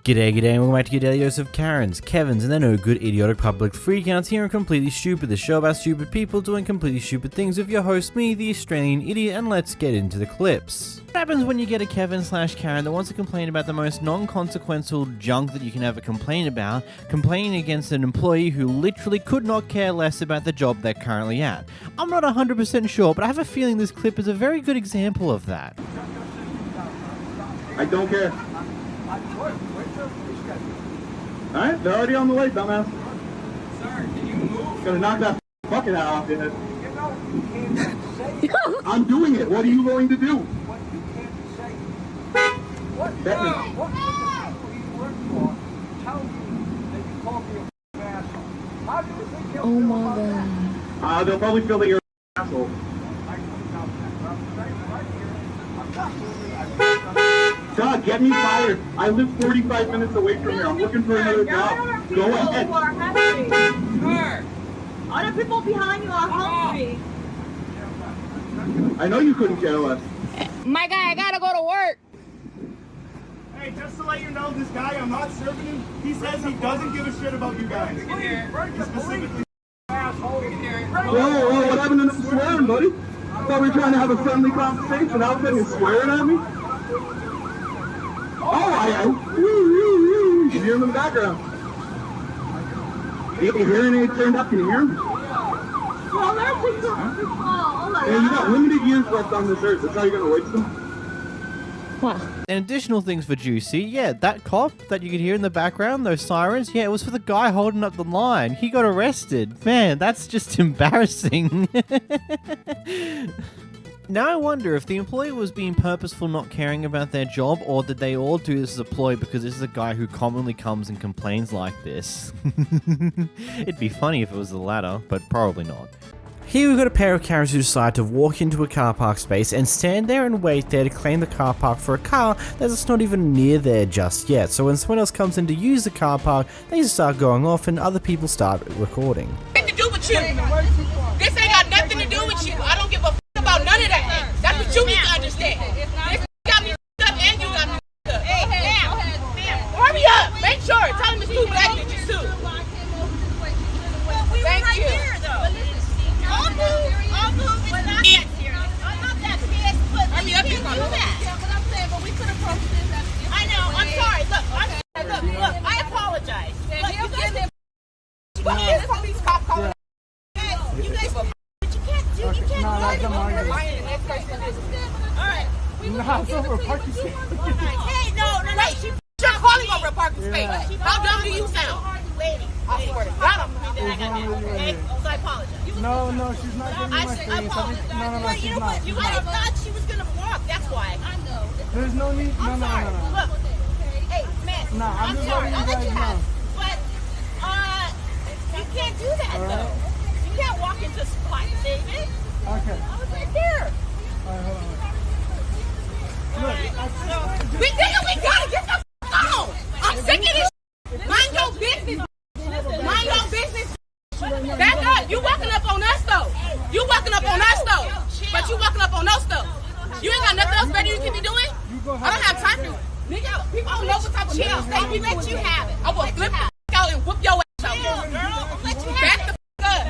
G'day, and welcome back to your daily dose of Karens, Kevins, and their no good idiotic public freakouts here on Completely Stupid, the show about stupid people doing completely stupid things with your host, me, the Australian idiot, and let's get into the clips. What happens when you get a Kevin/Karen that wants to complain about the most non-consequential junk that you can ever complain about, complaining against an employee who literally could not care less about the job they're currently at? I'm not 100% sure, but I have a feeling this clip is a very good example of that. I don't care. Alright, they're already on the way, dumbass. Sir, can you move? Gonna knock that bucket hat off your head. I'm doing it. What are you going to do? What you can't say. What you work for tells you that you called me a asshole. How do you think he'll feel about that? They'll probably feel that you're an asshole. God, get me fired. I live 45 minutes away from here. I'm looking for another job. Go ahead. Sure. Other people behind you are hungry. I know you couldn't care less. My guy, I gotta go to work. Hey, just to let you know, this guy, I'm not serving him. He says he doesn't give a shit about you guys. He specifically. Whoa, what happened to the swearing, buddy? I thought we were trying to have a friendly conversation. All of a sudden you're swearing at me? You can hear him in the background. You hearing aid turned up? Can you hear him? Well, there's people. Yeah, you got limited years left on this earth. That's how you're gonna waste them. And additional things for Juicy, yeah, that cop that you could hear in the background, those sirens, yeah, it was for the guy holding up the line. He got arrested. Man, that's just embarrassing. Now I wonder if the employee was being purposeful not caring about their job, or did they all do this as a ploy because this is a guy who commonly comes and complains like this? It'd be funny if it was the latter, but probably not. Here we've got a pair of Karens who decide to walk into a car park space and stand there and wait there to claim the car park for a car that's not even near there just yet. So when someone else comes in to use the car park, they just start going off and other people start recording. Nothing to do with you. This ain't got nothing to do with you. I don't give a about none of that. That's what you need to understand. This got me up and you got me up. Hey, hurry up. Make sure. Tell him it's too black that you sue. Thank you. I'll move. It's not that serious. I'm not that pissed, but Hurry up, you gonna do that. Yeah, but I'm saying, but we could approach this. I know. I'm sorry. Look, I apologize. Look, you guys did. What is police cop calling? You guys were. But you can't do. You can't lie to me. Alright. Hey, no. Wait, you're calling over a parking space. How dumb do you sound? I swear to God, I'm gonna do that. Okay? So I apologize. No, she's not giving me my face. I apologize. No, You know what? You might have thought she was gonna walk. That's why. I know. There's no need. I'm sorry. Look. Hey, man. No, I'm just sorry. letting you guys know. But, you can't do that, though. You can't walk into a spot, David. Okay. I was right there. Alright, hold on. We gotta get the f*** on. I'm sick of this. Mind your business. Mind your business. Back up. You walking up on us, though. But you walking up on us, though. You ain't got nothing else better you can be doing? I don't have time for you. Nigga, people don't know what type of chill. We let you have it. I will flip the f*** out and whoop your ass out. Back the f*** up.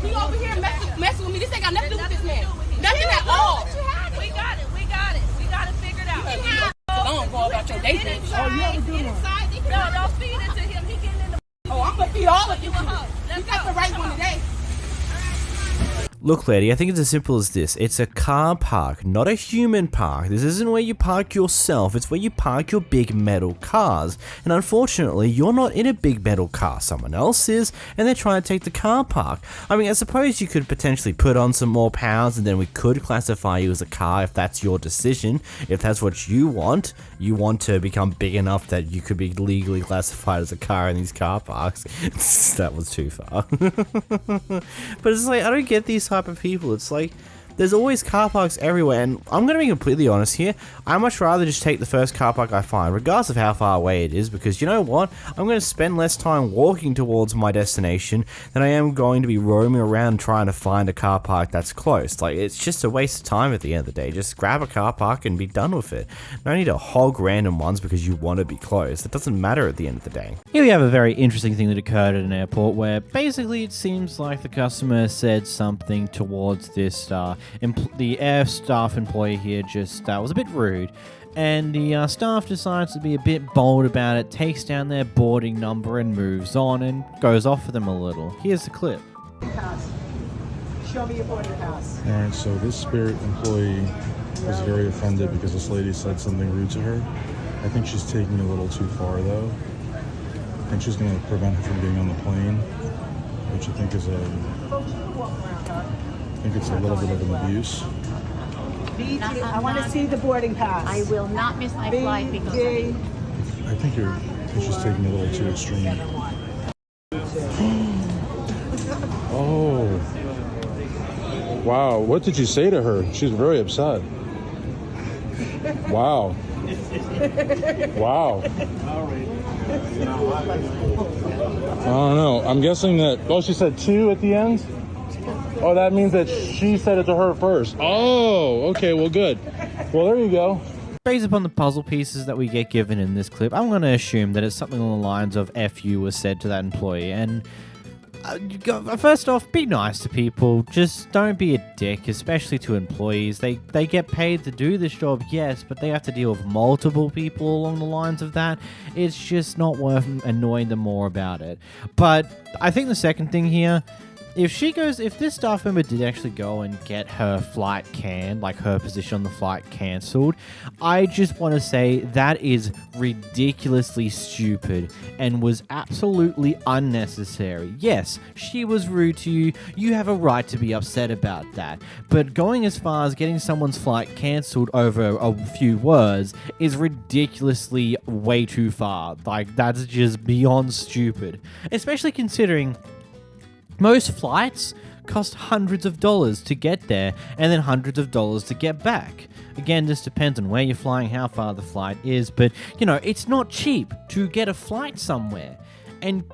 He over here messing with me. This ain't got nothing to do with this man. Nothing at all. We got it. We got it figured out. Don't go about your day thing. Oh, you have a good one. No, don't feed it to him. He getting in the. Oh, I'm gonna feed all of you. You got the right one today. Look, lady, I think it's as simple as this. It's a car park, not a human park. This isn't where you park yourself, it's where you park your big metal cars. And unfortunately, you're not in a big metal car, someone else is, and they're trying to take the car park. I mean, I suppose you could potentially put on some more pounds and then we could classify you as a car if that's your decision. If that's what you want to become big enough that you could be legally classified as a car in these car parks. That was too far. But it's like, I don't get these type of people. It's like, There's always car parks everywhere, and I'm going to be completely honest here. I'd much rather just take the first car park I find, regardless of how far away it is, because you know what? I'm going to spend less time walking towards my destination than I am going to be roaming around trying to find a car park that's close. Like, it's just a waste of time at the end of the day. Just grab a car park and be done with it. No need to hog random ones because you want to be close. It doesn't matter at the end of the day. Here we have a very interesting thing that occurred at an airport where basically it seems like the customer said something towards this the air staff employee here just was a bit rude, and the staff decides to be a bit bold about it, takes down their boarding number and moves on and goes off for them a little. Here's the clip. Show me your boarding pass. Alright, so this Spirit employee was very offended because this lady said something rude to her. I think she's taking it a little too far though. I think she's going to prevent her from being on the plane, which I think is it's a little bit of an abuse. I want to see the boarding pass. I will not miss my flight because of you. I think she's taking it a little too extreme. Oh. Wow, what did you say to her? She's very upset. Wow. Wow. I don't know. I'm guessing that, she said 2 at the end? Oh, that means that she said it to her first. Oh, okay, well, good. Well, there you go. Based upon the puzzle pieces that we get given in this clip, I'm going to assume that it's something along the lines of F you was said to that employee. And first off, be nice to people. Just don't be a dick, especially to employees. They get paid to do this job, yes, but they have to deal with multiple people along the lines of that. It's just not worth annoying them more about it. But I think the second thing here, if this staff member did actually go and get her flight canned, like her position on the flight cancelled, I just want to say that is ridiculously stupid and was absolutely unnecessary. Yes, she was rude to you. You have a right to be upset about that. But going as far as getting someone's flight cancelled over a few words is ridiculously way too far. Like, that's just beyond stupid. Especially considering most flights cost hundreds of dollars to get there and then hundreds of dollars to get back. Again, this depends on where you're flying, how far the flight is, but, it's not cheap to get a flight somewhere. And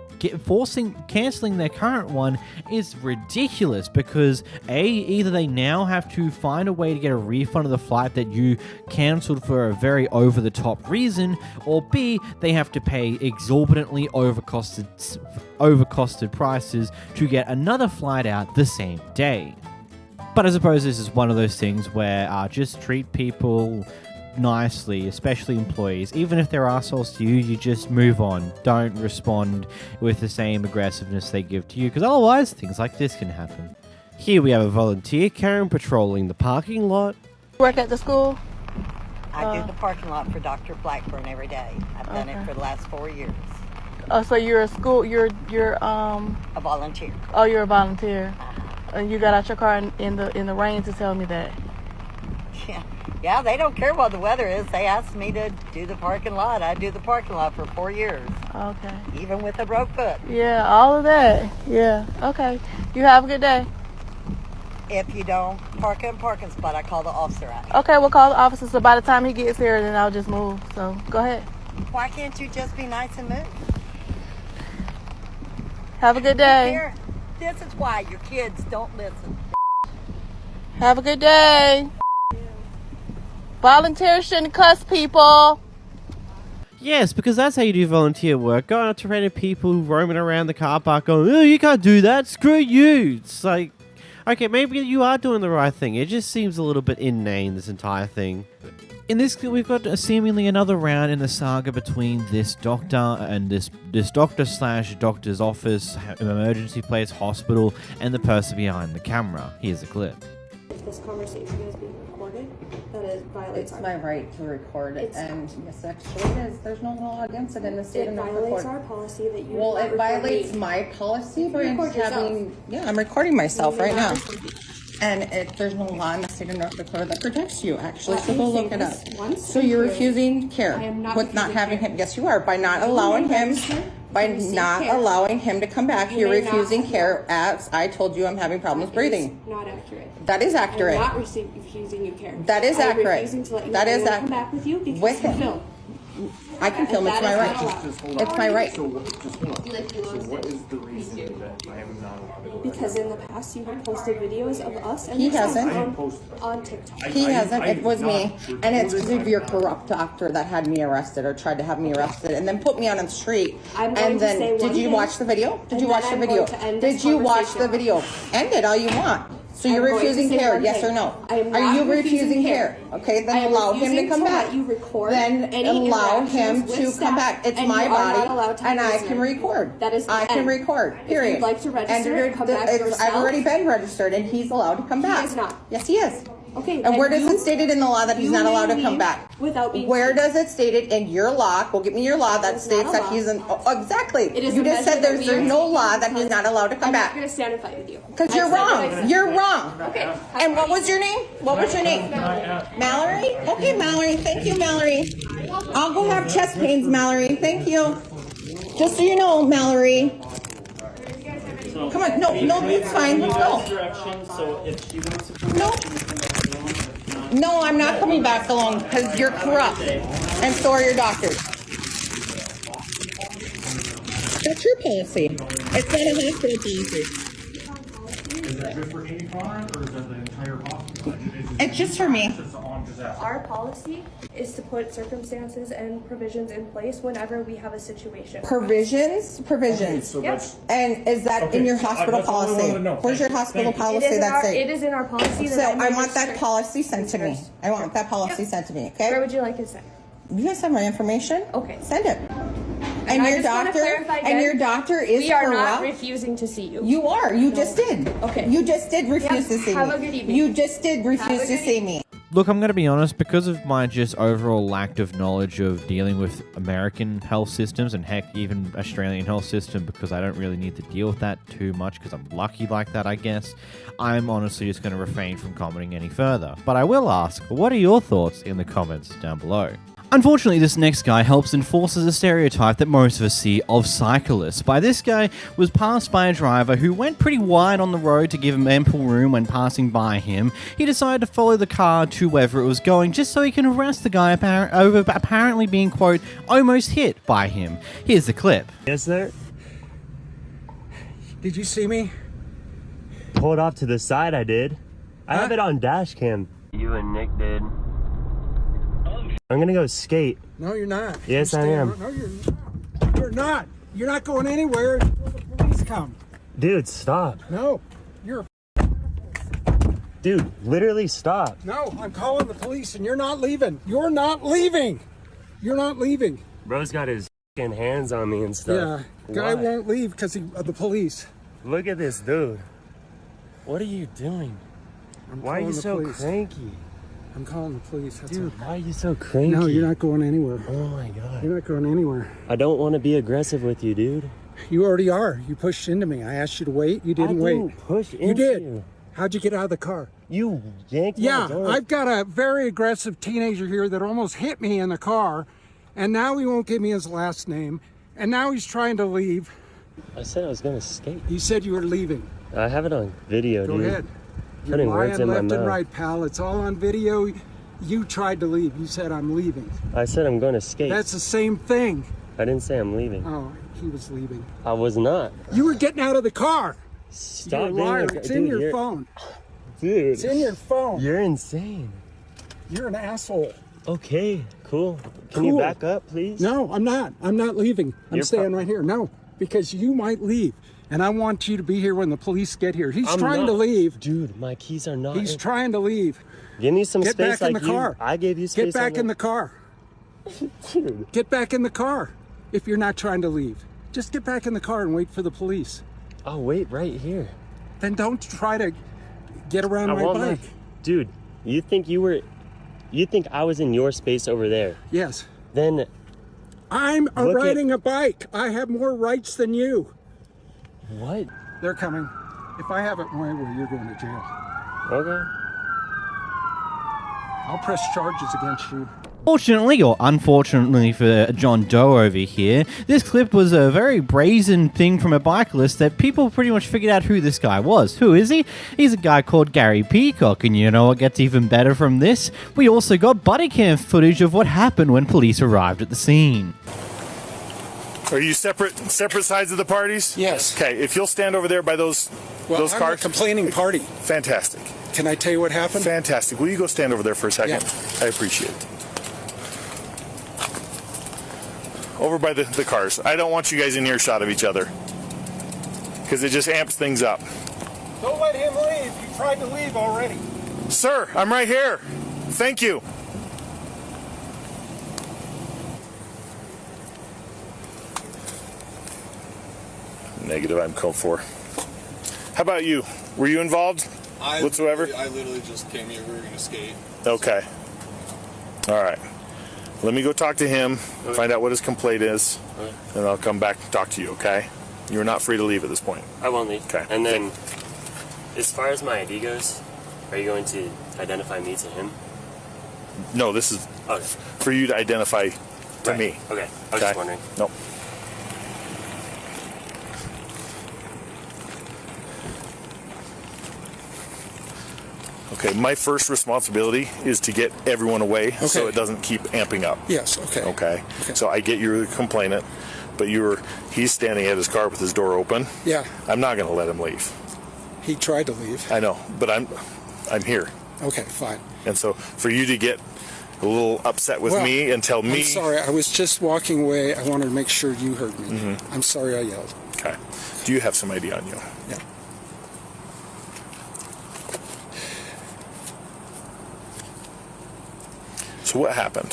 cancelling their current one is ridiculous because either they now have to find a way to get a refund of the flight that you cancelled for a very over-the-top reason, or B, they have to pay exorbitantly overcosted prices to get another flight out the same day. But I suppose this is one of those things where just treat people nicely, especially employees. Even if they're assholes to you, you just move on. Don't respond with the same aggressiveness they give to you, because otherwise things like this can happen. Here we have a volunteer Karen patrolling the parking lot. Work at the school? I do the parking lot for Dr. Blackburn every day. I've done it for the last 4 years. Oh, so you're a school, you're a volunteer. Oh, you're a volunteer. You got out your car in the rain to tell me that. Yeah, they don't care what the weather is. They asked me to do the parking lot. I do the parking lot for 4 years. Okay. Even with a broke foot. Yeah, all of that. Yeah. Okay. You have a good day. If you don't park in a parking spot, I call the officer out. Okay, we'll call the officer. So by the time he gets here, then I'll just move. So go ahead. Why can't you just be nice and move? Have a good day. This is why your kids don't listen. Have a good day. Volunteers shouldn't cuss people. Yes, because that's how you do volunteer work. Going out to random people roaming around the car park going, oh, you can't do that, screw you. It's like, okay, maybe you are doing the right thing. It just seems a little bit inane, this entire thing. In this clip, we've got seemingly another round in the saga between this doctor and this doctor/doctor's office, emergency place, hospital, and the person behind the camera. Here's the clip. This conversation is being recorded, that it violates It's my right to record it, and yes, actually it is. There's no law against it in the state of North Dakota. It violates our policy that you. Well, it violates my policy by having. Yeah, I'm recording myself right now. And there's no law in the state of North Dakota that protects you, actually, so go look it up. So you're refusing care with not having him. Yes, you are, by not allowing him By not allowing him to come back, you're refusing care as I told you I'm having problems breathing. Not accurate. That is accurate. I'm not refusing you care. That is accurate. I'm refusing to let you that is come back with you because with you him. film. I can film. It's my right. It's my right. So what is the reason that I am not allowed to go? Because in the past you have posted videos of us and He hasn't. on TikTok. He hasn't. It was me. And it's because of your corrupt doctor that had me arrested or tried to have me arrested and then put me on the street. And then, did you watch the video? Did you watch the video? Did you watch the video? End it all you want. So you're refusing care, yes or no? Are you refusing care? Okay, then allow him to come back. Then allow him to come back. It's my body, and I can record. I can record, period. If you'd like to register, come back yourself. I've already been registered, and he's allowed to come back. He is not. Yes, he is. Okay. And where does it stated in the law that he's not allowed to come back? Without being Where does it stated in your law? Go get me your law that states that he's an. Exactly. is You a just said measure that there's we are no law taking that he's not allowed to come I'm back. not going to stand and fight with you. Because you're wrong. You're wrong. Okay. And what was your name? What was your name? Mallory? Okay, Mallory. Thank you, Mallory. I'll go have chest pains, Mallory. Thank you. Just so you know, Mallory. Come on. No, it's fine. Let's go. No. No, I'm not coming back alone because you're corrupt. And so are your doctors. That's your policy. It's not a hospital policy. Is that just for any client or is that the entire hospital? It's just for me. Our policy is to put circumstances and provisions in place whenever we have a situation. Provisions? Yes. And is that in your hospital policy? Where's your hospital policy that say? It is in our policy. So I want that policy sent to me. I want that policy sent to me, okay? Where would you like it sent? You guys have my information? Okay. Send it. And I your just wanna doctor clarify and again, your doctor is we are corrupt. not refusing to see you. You are. You just did. Okay. You just did refuse to see Have me. a good evening. You just did refuse to good see me. Look, I'm going to be honest, because of my just overall lack of knowledge of dealing with American health systems and heck, even Australian health system, because I don't really need to deal with that too much because I'm lucky like that, I guess, I'm honestly just going to refrain from commenting any further. But I will ask, what are your thoughts in the comments down below? Unfortunately, this next guy helps enforces a stereotype that most of us see of cyclists. By this guy was passed by a driver who went pretty wide on the road to give him ample room when passing by him. He decided to follow the car to wherever it was going just so he can arrest the guy over apparently being, quote, almost hit by him. Here's the clip. Yes, sir. Did you see me? Pulled off to the side, I did. I have it on dash cam. You and Nick did. I'm gonna go skate. No, you're not. Yes, I am. No, you're not. You're not going anywhere until the police come. Dude, stop. No, you're. Dude, literally stop. No, I'm calling the police and you're not leaving. You're not leaving. You're not leaving. Bro's got his hands on me and stuff. Yeah, guy Why? won't leave because of the police. Look at this dude. What are you doing? Why are you so cranky? I'm calling the police. That's Dude, why are you so cranky? No, you're not going anywhere. Oh my god. You're not going anywhere. I don't want to be aggressive with you, dude. You already are. You pushed into me. I asked you to wait. You didn't wait. I didn't push into you. Did. You. How'd you get out of the car? You yanked me. Yeah, I've got a very aggressive teenager here that almost hit me in the car, and now he won't give me his last name, and now he's trying to leave. I said I was going to skate. You said you were leaving. I have it on video, dude. Go ahead. Putting words in my mouth. Left and right, pal. It's all on video. You tried to leave. You said, I'm leaving. I said I'm going to skate. That's the same thing. I didn't say I'm leaving. Oh, he was leaving. I was not. You were getting out of the car. Stop being a liar. It's in your phone. Dude. It's in your phone. You're insane. You're an asshole. Okay, cool. Can you back up, please? No, I'm not. I'm not leaving. I'm staying right here. No, because you might leave. And I want you to be here when the police get here. He's trying to leave. Dude, my keys are not. He's trying to leave. Give me some space. Get back in the car. I gave you space. Get back in the car. Dude. Get back in the car if you're not trying to leave. Just get back in the car and wait for the police. I'll wait right here. Then don't try to get around my bike. Dude, you think I was in your space over there? Yes. Then I'm riding a bike. I have more rights than you. What? They're coming. If I have it my way, you're going to jail. Okay. I'll press charges against you. Fortunately, or unfortunately for John Doe over here, this clip was a very brazen thing from a bicyclist that people pretty much figured out who this guy was. Who is he? He's a guy called Gary Peacock, and you know what gets even better from this? We also got body cam footage of what happened when police arrived at the scene. Are you separate sides of the parties? Yes. Okay, if you'll stand over there by those cars. I'm a complaining party. Fantastic. Can I tell you what happened? Fantastic. Will you go stand over there for a second? Yeah. I appreciate it. Over by the cars. I don't want you guys in earshot of each other, because it just amps things up. Don't let him leave. You tried to leave already. Sir, I'm right here. Thank you. Negative, I'm code 4. How about you? Were you involved whatsoever? I literally just came here. We were going to skate. Okay. All right. Let me go talk to him, find out what his complaint is, and I'll come back and talk to you, okay? You're not free to leave at this point. I won't leave. Okay. And then, as far as my ID goes, are you going to identify me to him? No, this is for you to identify to me. Okay. I was just wondering. Nope. Okay, my first responsibility is to get everyone away so it doesn't keep amping up. Yes, okay. Okay. So I get you're the complainant, but he's standing at his car with his door open. Yeah. I'm not going to let him leave. He tried to leave. I know, but I'm here. Okay, fine. And so for you to get a little upset with me and tell me... I'm sorry, I was just walking away. I wanted to make sure you heard me. Mm-hmm. I'm sorry I yelled. Okay. Do you have some ID on you? Yeah. So what happened?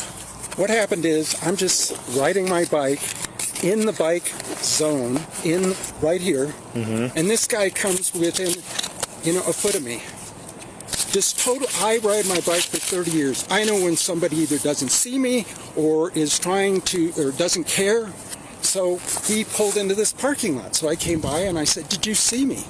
What happened is I'm just riding my bike in the bike zone right here, and this guy comes within, a foot of me. Just total. I ride my bike for 30 years. I know when somebody either doesn't see me or is trying to or doesn't care. So he pulled into this parking lot. So I came by and I said, "Did you see me?"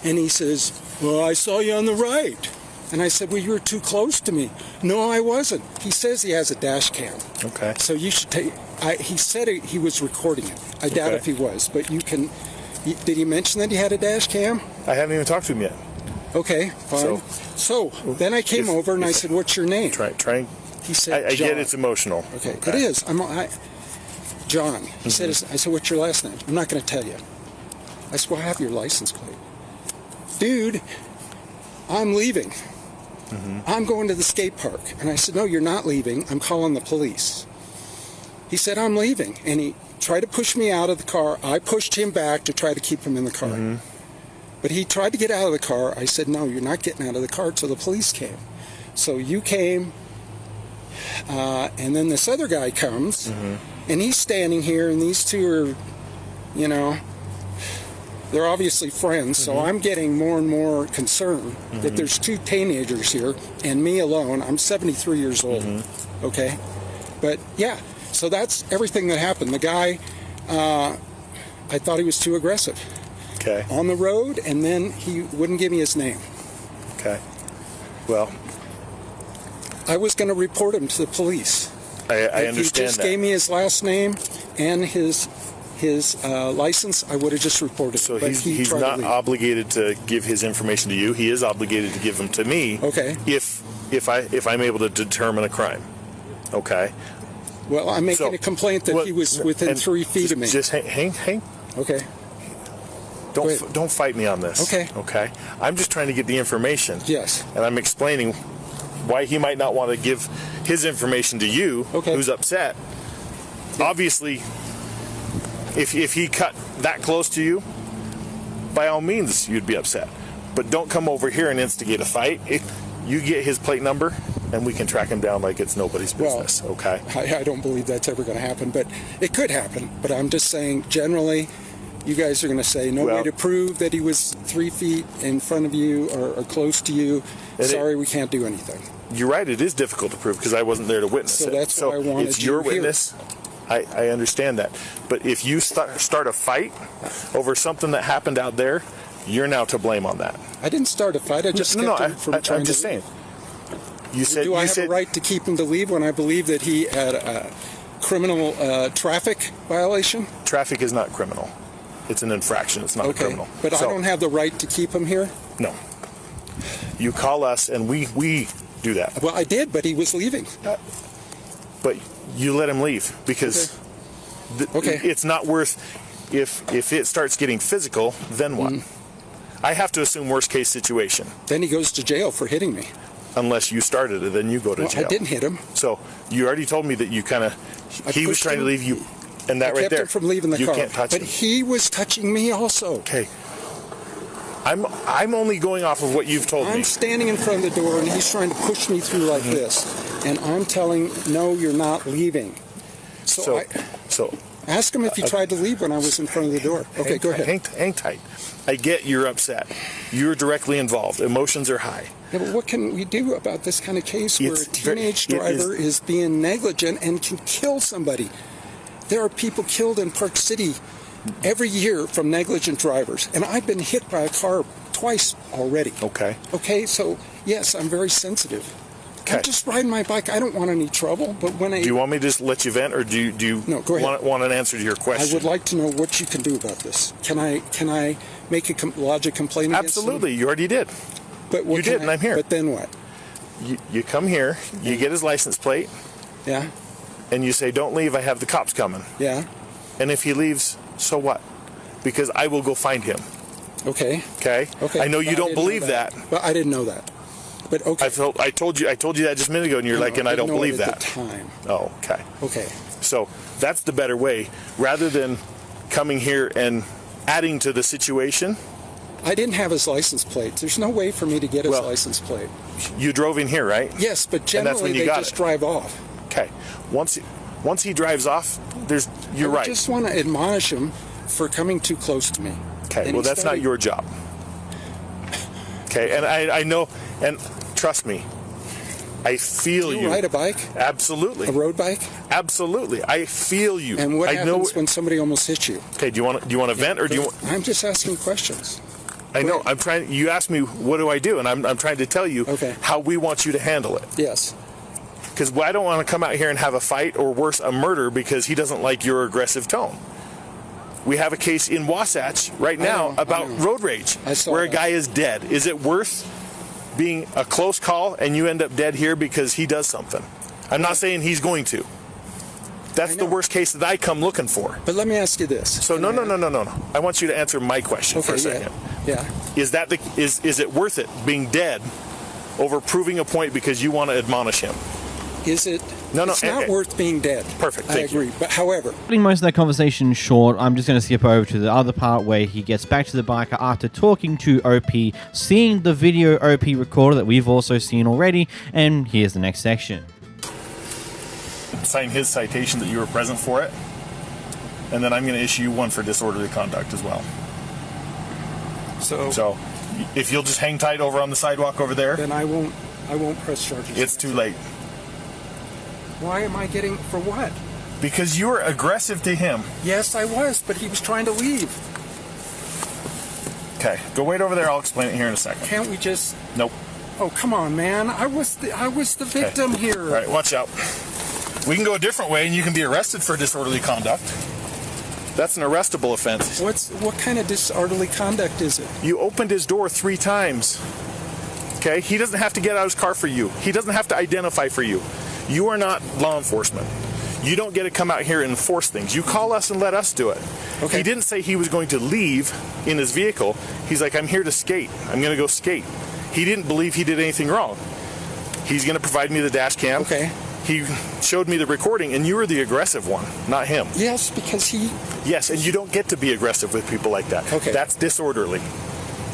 And he says, "Well, I saw you on the right." And I said, "Well, you were too close to me." "No, I wasn't." He says he has a dash cam. Okay. So you should take. He said he was recording it. I doubt if he was, but you can. Did he mention that he had a dash cam? I haven't even talked to him yet. Okay, fine. So then I came over and I said, "What's your name?" Try. He said, I get it's emotional. Okay, it is. John. He said, I said, "What's your last name?" "I'm not going to tell you." I said, "Well, I have your license plate." "Dude, I'm leaving. I'm going to the skate park." And I said, "No, you're not leaving. I'm calling the police." He said, "I'm leaving." And he tried to push me out of the car. I pushed him back to try to keep him in the car. But he tried to get out of the car. I said, "No, you're not getting out of the car," till the police came. So you came, and then this other guy comes, and he's standing here, and these two are, they're obviously friends, so I'm getting more and more concerned that there's two teenagers here, and me alone. I'm 73 years old, okay? But, yeah, so that's everything that happened. The guy, I thought he was too aggressive. Okay. On the road, and then he wouldn't give me his name. Okay. Well, I was going to report him to the police. I if understand he just that. gave me his last name and his license, I would have just reported So him. But he's not obligated to give his information to you. He is obligated to give them to me. Okay. If I'm able to determine a crime. Okay. Well, I'm making a complaint that he was within 3 feet of me. Just hang. Okay. Don't fight me on this. Okay. Okay. I'm just trying to get the information. Yes. And I'm explaining why he might not want to give his information to you, who's upset. Obviously, if he cut that close to you, by all means, you'd be upset. But don't come over here and instigate a fight. You get his plate number, and we can track him down like it's nobody's business, okay? I don't believe that's ever going to happen, but it could happen. But I'm just saying, generally, you guys are going to say, no way to prove that he was 3 feet in front of you or close to you. Sorry, we can't do anything. You're right, it is difficult to prove because I wasn't there to witness it. So that's why I wanted it's your you here. witness. I understand that. But if you start a fight over something that happened out there, you're now to blame on that. I didn't start a fight. I just kept him from trying I'm just to saying. Do I have a right to keep him to leave when I believe that he had a criminal traffic violation? Traffic is not criminal. It's an infraction. It's not a criminal. But I don't have the right to keep him here? No. You call us and we do that. Well, I did, but he was leaving. But you let him leave because it's not worth, if it starts getting physical, then what? I have to assume worst case situation. Then he goes to jail for hitting me. Unless you started it, then you go to jail. I didn't hit him. So you already told me that you kind of, he was trying to leave you, and that I right kept there. him from leaving the car. You can't touch him. But he was touching me also. Okay. I'm only going off of what you've told me. I'm standing in front of the door and he's trying to push me through like this. And I'm telling, no, you're not leaving. So ask him if he tried to leave when I was in front of the door. Okay, go ahead. Hang tight. I get you're upset. You're directly involved. Emotions are high. Yeah, but what can we do about this kind of case where a teenage driver is being negligent and can kill somebody? There are people killed in Park City every year from negligent drivers. And I've been hit by a car twice already. Okay. Okay, so yes, I'm very sensitive. Okay. I'm just riding my bike. I don't want any trouble, but when Do you want me to just let you vent, or do you No, go ahead. want an answer to your question? I would like to know what you can do about this. Can I make a lodge a complaint against Absolutely. him? You already did. But what you did, and I'm here. But then what? You come here, you get his license plate. Yeah. And you say, don't leave, I have the cops coming. Yeah. And if he leaves, so what? Because I will go find him. Okay. Okay? Okay. I know you don't believe that. Well, I didn't know that. But okay. I told you that just a minute ago, and you're like, and I don't believe that. At the time. Oh, okay. Okay. So that's the better way, rather than coming here and adding to the situation. I didn't have his license plate. There's no way for me to get his license plate. You drove in here, right? Yes, but generally they just drive off. Okay. Once he drives off, you're right. I just want to admonish him for coming too close to me. Okay, well, that's not your job. Okay, and I know, and trust me, I feel you. Do you ride a bike? Absolutely. A road bike? Absolutely. I feel you. And what happens when somebody almost hits you? Okay, do you want to vent, or do you want... I'm just asking questions. I know. I'm trying. You asked me, what do I do? And I'm trying to tell you how we want you to handle it. Yes. Because I don't want to come out here and have a fight, or worse, a murder, because he doesn't like your aggressive tone. We have a case in Wasatch right now about road rage, where a guy is dead. Is it worth being a close call and you end up dead here because he does something? I'm not saying he's going to. That's the worst case that I come looking for. But let me ask you this. So no. I want you to answer my question for a second. Yeah. Is it worth it being dead over proving a point because you want to admonish him? Is it? No. It's not worth being dead. Perfect. I agree. But however, Cutting most of that conversation short, I'm just going to skip over to the other part where he gets back to the biker after talking to OP, seeing the video OP recorder that we've also seen already, and here's the next section. Sign his citation that you were present for it, and then I'm going to issue you one for disorderly conduct as well. So if you'll just hang tight over on the sidewalk over there, then I won't press charges. It's too late. Why am I getting, for what? Because you were aggressive to him. Yes, I was, but he was trying to leave. Okay, go wait over there. I'll explain it here in a second. Can't we just? Nope. Oh, come on, man. I was the victim here. All right, watch out. We can go a different way, and you can be arrested for disorderly conduct. That's an arrestable offense. What kind of disorderly conduct is it? You opened his door 3 times. Okay? He doesn't have to get out of his car for you. He doesn't have to identify for you. You are not law enforcement. You don't get to come out here and enforce things. You call us and let us do it. Okay. He didn't say he was going to leave in his vehicle. He's like, I'm here to skate. I'm going to go skate. He didn't believe he did anything wrong. He's going to provide me the dash cam. Okay. He showed me the recording, and you were the aggressive one, not him. Yes, because he... Yes, and you don't get to be aggressive with people like that. Okay. That's disorderly.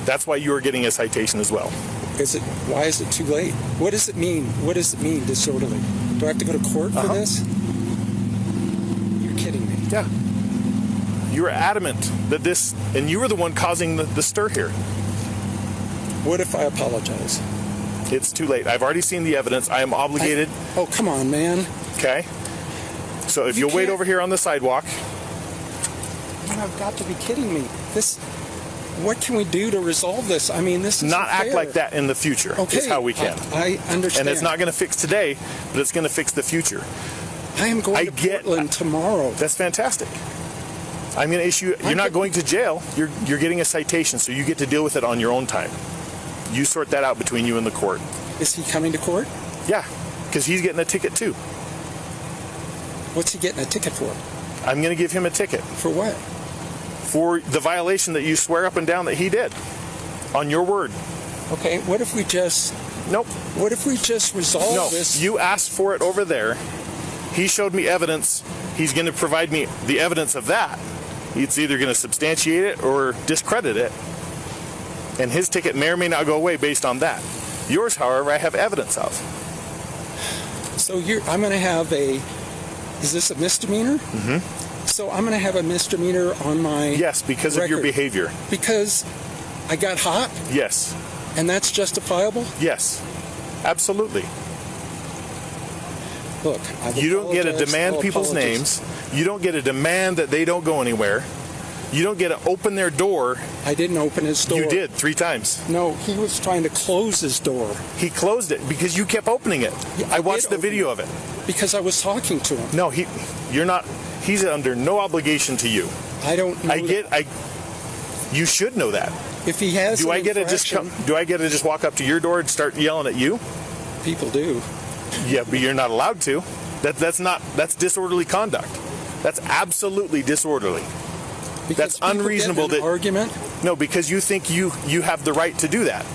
That's why you are getting a citation as well. Why is it too late? What does it mean? What does it mean, disorderly? Do I have to go to court for this? You're kidding me. Yeah. You were adamant that this, and you were the one causing the stir here. What if I apologize? It's too late. I've already seen the evidence. I am obligated. Oh, come on, man. Okay. So if you'll wait over here on the sidewalk. Man, I've got to be kidding me. what can we do to resolve this? I mean, this is not act fair. like that in the future. Okay, is how we can. I understand. And it's not going to fix today, but it's going to fix the future. I am going to Portland tomorrow. That's fantastic. I'm going to issue. You're not going to jail. You're getting a citation, so you get to deal with it on your own time. You sort that out between you and the court. Is he coming to court? Yeah, because he's getting a ticket too. What's he getting a ticket for? I'm going to give him a ticket. For what? For the violation that you swear up and down that he did, on your word. Okay, what if we just... Nope. What if we just resolve this? No, you asked for it over there. He showed me evidence. He's going to provide me the evidence of that. It's either going to substantiate it or discredit it. And his ticket may or may not go away based on that. Yours, however, I have evidence of. So I'm going to have a... Is this a misdemeanor? Mm-hmm. So I'm going to have a misdemeanor on my Yes, because record. of your behavior. Because I got hot? Yes. And that's justifiable? Yes. Absolutely. Look, you don't get to demand people's names. You don't get to demand that they don't go anywhere. You don't get to open their door. I didn't open his door. You did 3 times. No, he was trying to close his door. He closed it because you kept opening it. Yeah, I watched the video of it. Because I was talking to him. No, you're not. He's under no obligation to you. I don't know. You should know that. If he has do I get to just walk up to your door and start yelling at you? People do. Yeah, but you're not allowed to. That's disorderly conduct. That's absolutely disorderly. Because that's unreasonable. Argument? No, because you think you have the right to do that.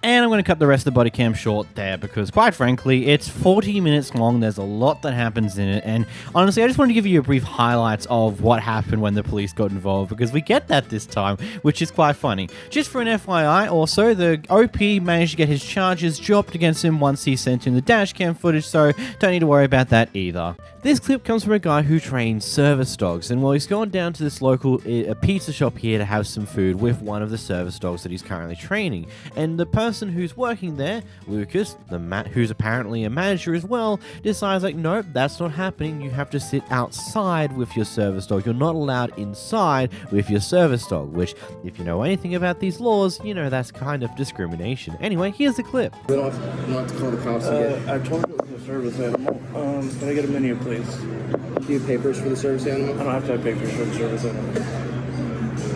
And I'm going to cut the rest of the body cam short there because, quite frankly, it's 40 minutes long. There's a lot that happens in it. And honestly, I just want to give you a brief highlights of what happened when the police got involved because we get that this time, which is quite funny. Just for an FYI, also, the OP managed to get his charges dropped against him once he sent in the dash cam footage, so don't need to worry about that either. This clip comes from a guy who trains service dogs, and while he's gone down to this local pizza shop here to have some food with one of the service dogs that he's currently training. And the person who's working there, Lucas, who's apparently a manager as well, decides like, nope, that's not happening. You have to sit outside with your service dog. You're not allowed inside with your service dog, which, if you know anything about these laws, you know that's kind of discrimination. Anyway, here's the clip. We don't have to call the cops again. I told you it was a service animal. Can I get a menu, please? Do you have papers for the service animal? I don't have to have papers for the service animal.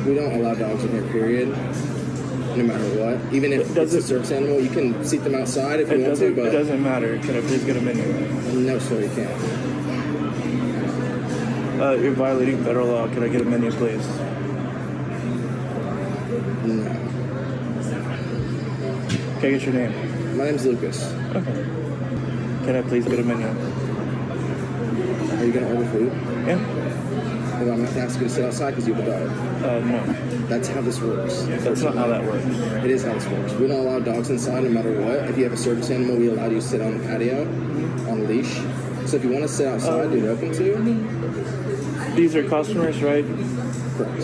We don't allow dogs in here, period. No matter what. Even if it's a service animal, you can seat them outside if you want to, but... It doesn't matter. Can I please get a menu? No, sir, you can't. You're violating federal law. Can I get a menu, please? No. Can I get your name? My name's Lucas. Okay. Can I please get a menu? Are you going to order food? Yeah. Well, I'm going to have to ask you to sit outside because you have a dog. No. That's how this works. That's not how that works. It is how this works. We don't allow dogs inside no matter what. If you have a service animal, we allow you to sit on the patio on a leash. So if you want to sit outside, you're welcome to. These are customers, right? Correct.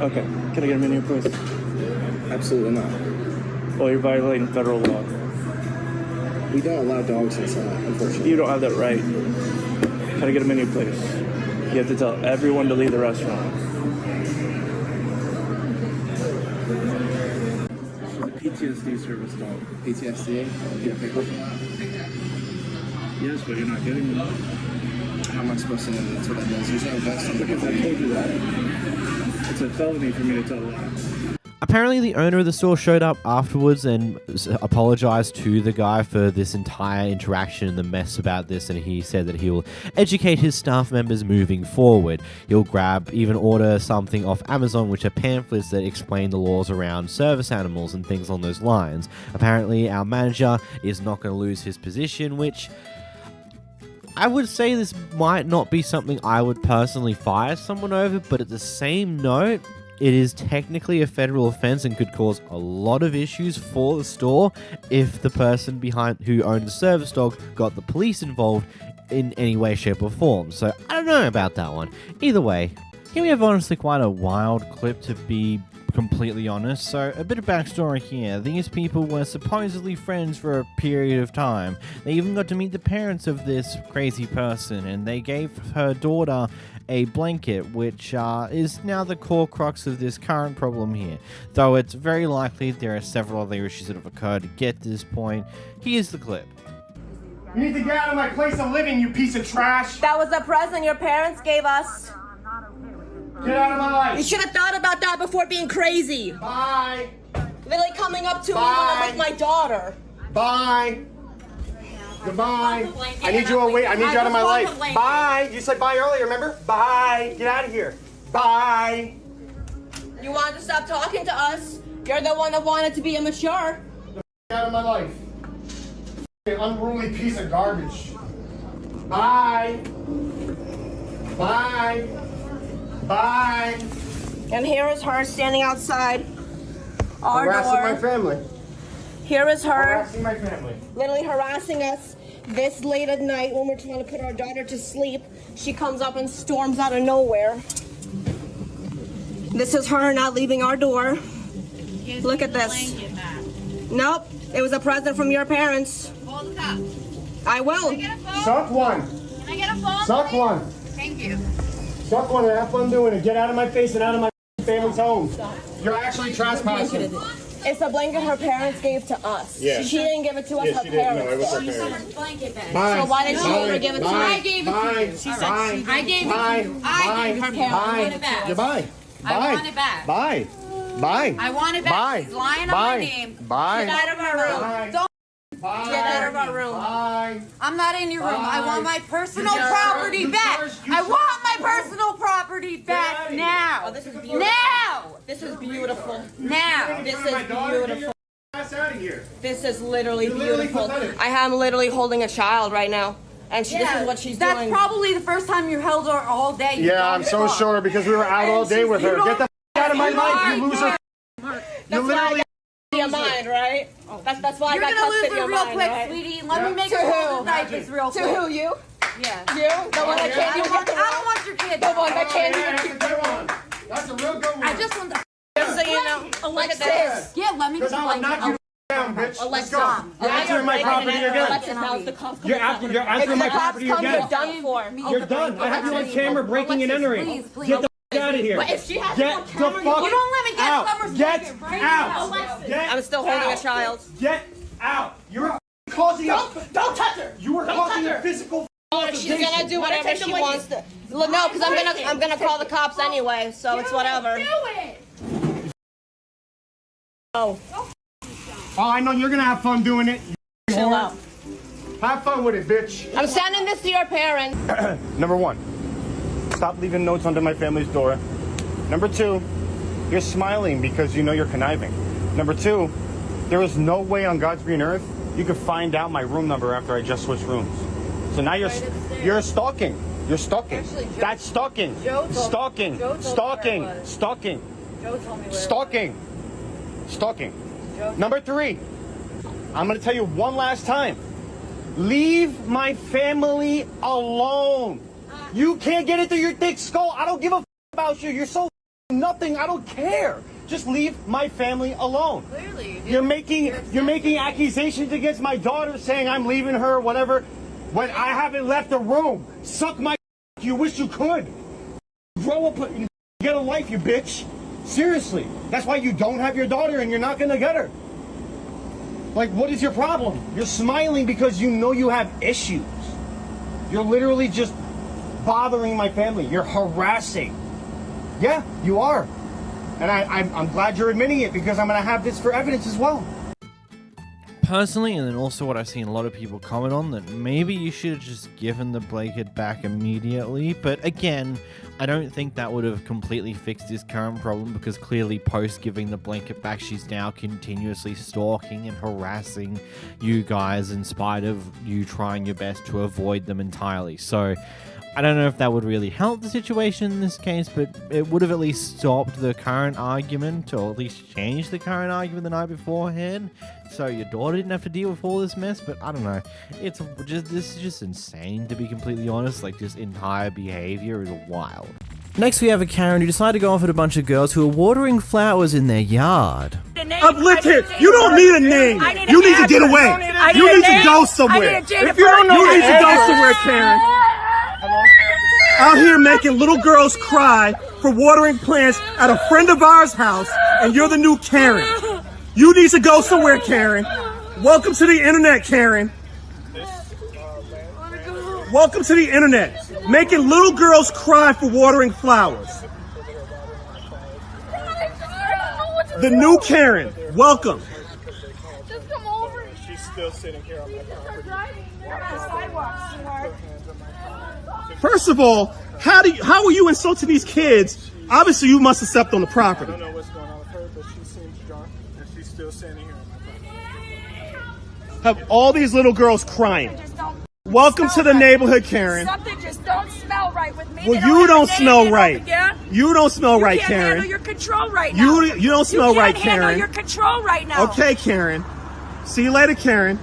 Okay. Can I get a menu, please? Absolutely not. Well, you're violating federal law. We don't allow dogs inside, unfortunately. You don't have that right. Can I get a menu, please? You have to tell everyone to leave the restaurant. PTSD service dog. PTSD? You get a paper for that? Yes, but you're not getting it. How am I supposed to know that's what that does? There's no vest on the Because I told you that. It's a felony for me to tell that. Apparently, the owner of the store showed up afterwards and apologized to the guy for this entire interaction and the mess about this, and he said that he will educate his staff members moving forward. He'll even order something off Amazon, which are pamphlets that explain the laws around service animals and things along those lines. Apparently, our manager is not going to lose his position, which... I would say this might not be something I would personally fire someone over, but at the same note... It is technically a federal offense and could cause a lot of issues for the store if the person who owned the service dog got the police involved in any way, shape, or form. So I don't know about that one. Either way, here we have honestly quite a wild clip to be completely honest. So, a bit of backstory here. These people were supposedly friends for a period of time. They even got to meet the parents of this crazy person, and they gave her daughter a blanket, which is now the core crux of this current problem here. Though it's very likely there are several other issues that have occurred to get to this point. Here's the clip. You need to get out of my place of living, you piece of trash! That was a present your parents gave us. Get out of my life! You should have thought about that before being crazy. Bye! Literally coming up to me when I'm with my daughter. Bye! Goodbye! I need you away. I need you out of my life. Bye! You said bye earlier, remember? Bye! Get out of here! Bye! You wanted to stop talking to us. You're the one that wanted to be immature. Get out of my life. You unruly piece of garbage. Bye! Bye! Bye! And here is her standing outside our Harassing door. my family. Here is her. Harassing my family. Literally harassing us this late at night when we're trying to put our daughter to sleep. She comes up and storms out of nowhere. This is her not leaving our door. Look at this. Nope. It was a present from your parents. Hold it up. I will. Can I get a phone? Suck one. Can I get a phone? Suck please? one. Thank you. Suck one and have fun doing it. Get out of my face and out of my family's home. You're actually trespassing. It's a blanket her parents gave to us. Yeah. She didn't give it to us, Yeah, her she didn't. No, parents. it was her did. parents. Blanket back. Bye. So why did she ever give it to us? I gave it to you. She said I gave it to you. I gave it to you. I want it back. Goodbye. I want it back. Bye. Bye. I want it back. Bye. She's lying on Bye. my name. Bye. Get out of our room. Bye. Don't Bye. Get out of our room. Bye. I'm not in your room. I Bye. want my personal You property charge- back. you I charge- want my personal property back now. Oh, this is beautiful. Now. This is beautiful. Now. This My is daughter, get beautiful. your ass out of here. This is literally You're literally beautiful. pathetic. I am literally holding a child right now. And this is what she's That's doing. probably the first time you held her all day. You Yeah, I'm dumb so fuck. sure because we were out all day with her. Get the out of my You life, are you loser. That's why I got your mind, right? That's why You're I got gonna lose custody it of real mine, quick, right? sweetie. Let me make To a who? whole diapers real To quick. who? You? Yeah. You? The one that can't even get the I don't want your kid. The one that can't even That's a keep the good one. That's a real good one. I just want the. Just so you know, look at this. Yeah, let me Because just I will knock you down, bitch. Let's Alexa, go. You're entering my property again. Alexis, now's the cops You're entering my property come, again. you're done for. You're done. I have you on camera breaking and entering. Please, please. Get the out of here. But if she has Get no the camera, fuck You don't let me get out. Summer's Get blanket right out. now. Get I'm still holding a out. child. Get out. You're causing a... Don't touch her. You were causing a physical... She's gonna do whatever she wants to. Look, no, because I'm gonna call the cops anyway, so it's whatever. Do it. Oh, Oh, I know you're gonna have fun doing it. you chill whore. out. Have fun with it, bitch. I'm sending this to your parents. Number one, stop leaving notes under my family's door. Number two, you're smiling because you know you're conniving. Number two, there is no way on God's green earth you could find out my room number after I just switched rooms. So now you're stalking. You're stalking. Actually, Joe- That's stalking. Joe told- Stalking. Joe told me Stalking. where it was. Stalking. Joe told me where. Stalking. Stalking. Joe- Number three, I'm going to tell you one last time. Leave my family alone. You can't get it through your thick skull. I don't give a about you. You're so nothing. I don't care. Just leave my family alone. Clearly, You're making accusations against my daughter saying I'm leaving her or whatever when I haven't left the room. Suck my you wish you could. Grow up and get a life, you bitch. Seriously. That's why you don't have your daughter and you're not gonna get her. Like, what is your problem? You're smiling because you know you have issues. You're literally just bothering my family. You're harassing. Yeah, you are. And I'm glad you're admitting it because I'm going to have this for evidence as well. Personally, and then also what I've seen a lot of people comment on, that maybe you should have just given the blanket back immediately. But again, I don't think that would have completely fixed this current problem, because clearly post giving the blanket back, she's now continuously stalking and harassing you guys in spite of you trying your best to avoid them entirely. So I don't know if that would really help the situation in this case, but it would have at least stopped the current argument, or at least changed the current argument the night beforehand, so your daughter didn't have to deal with all this mess. But I don't know, this is just insane, to be completely honest. Like, this entire behavior is wild. Next we have a Karen who decided to go off at a bunch of girls who are watering flowers in their yard. I've lived here. You don't need a name. You need to get away. You need to go somewhere. If you don't know, you need to go somewhere, Karen. Out here making little girls cry for watering plants at a friend of ours' house, and you're the new Karen. You need to go somewhere, Karen. Welcome to the internet, Karen. Welcome to the internet. Making little girls cry for watering flowers. The new Karen. Welcome. Just come over. She's still sitting here on my property. First of all, how are you insulting these kids? Obviously, you must have stepped on the property. I don't know what's going on with her, but she seems drunk, and she's still standing here on my property. Have all these little girls crying. Welcome to the neighborhood, Karen. Something just don't smell right with me. Well, you don't smell right. You don't smell right, You can't Karen. handle your control right now. You don't smell right, You can't handle Karen. your control right now. Okay, Karen. See you later, Karen.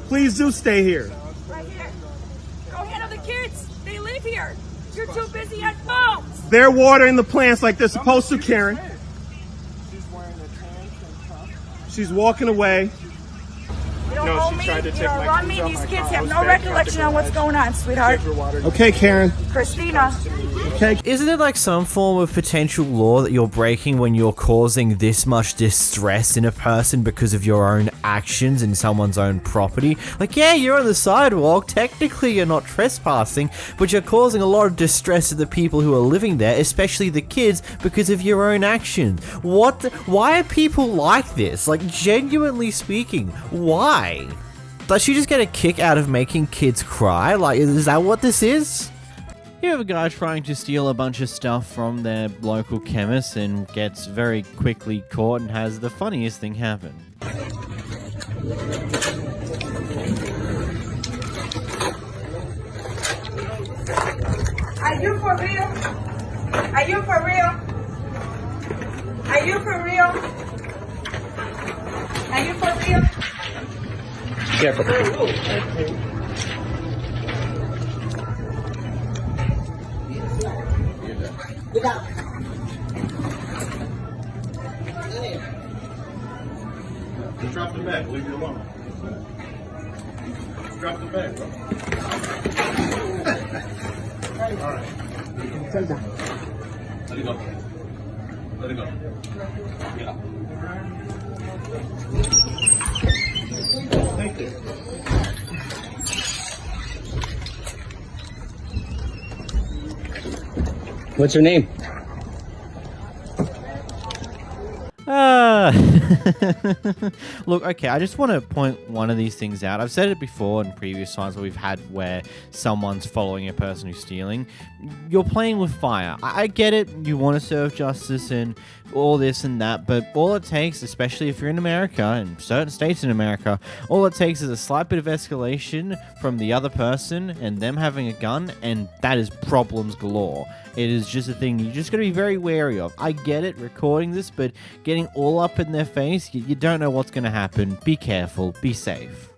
Please do stay here. Right here. Go handle the kids. They live here. You're too busy on phones. They're watering the plants like they're supposed to, Karen. She's walking away. You don't No, owe she me. tried to You take don't my run keys me. out These my kids car. I have was no back at the recollection on what's going on, sweetheart. Okay, Karen. Christina. Okay. Isn't it like some form of potential law that you're breaking when you're causing this much distress in a person because of your own actions in someone's own property? Like, yeah, you're on the sidewalk, technically you're not trespassing, but you're causing a lot of distress to the people who are living there, especially the kids, because of your own actions. Why are people like this? Like, genuinely speaking, why? Does she just get a kick out of making kids cry? Like, is that what this is? You have a guy trying to steal a bunch of stuff from their local chemist and gets very quickly caught and has the funniest thing happen. Are you for real? Are you for real? Are you for real? Are you for real? Careful. Drop the bag. Leave you alone. Drop the bag, bro. All right. Let it go. Let it go. Yeah. Thank you. What's your name? Look, okay, I just want to point one of these things out. I've said it before in previous times where we've had where someone's following a person who's stealing. You're playing with fire. I get it. You want to serve justice and all this and that, but all it takes, especially if you're in America and certain states in America, all it takes is a slight bit of escalation from the other person and them having a gun, and that is problems galore. It is just a thing you just got to be very wary of. I get it, recording this, but getting all up in their face, you don't know what's going to happen. Be careful. Be safe.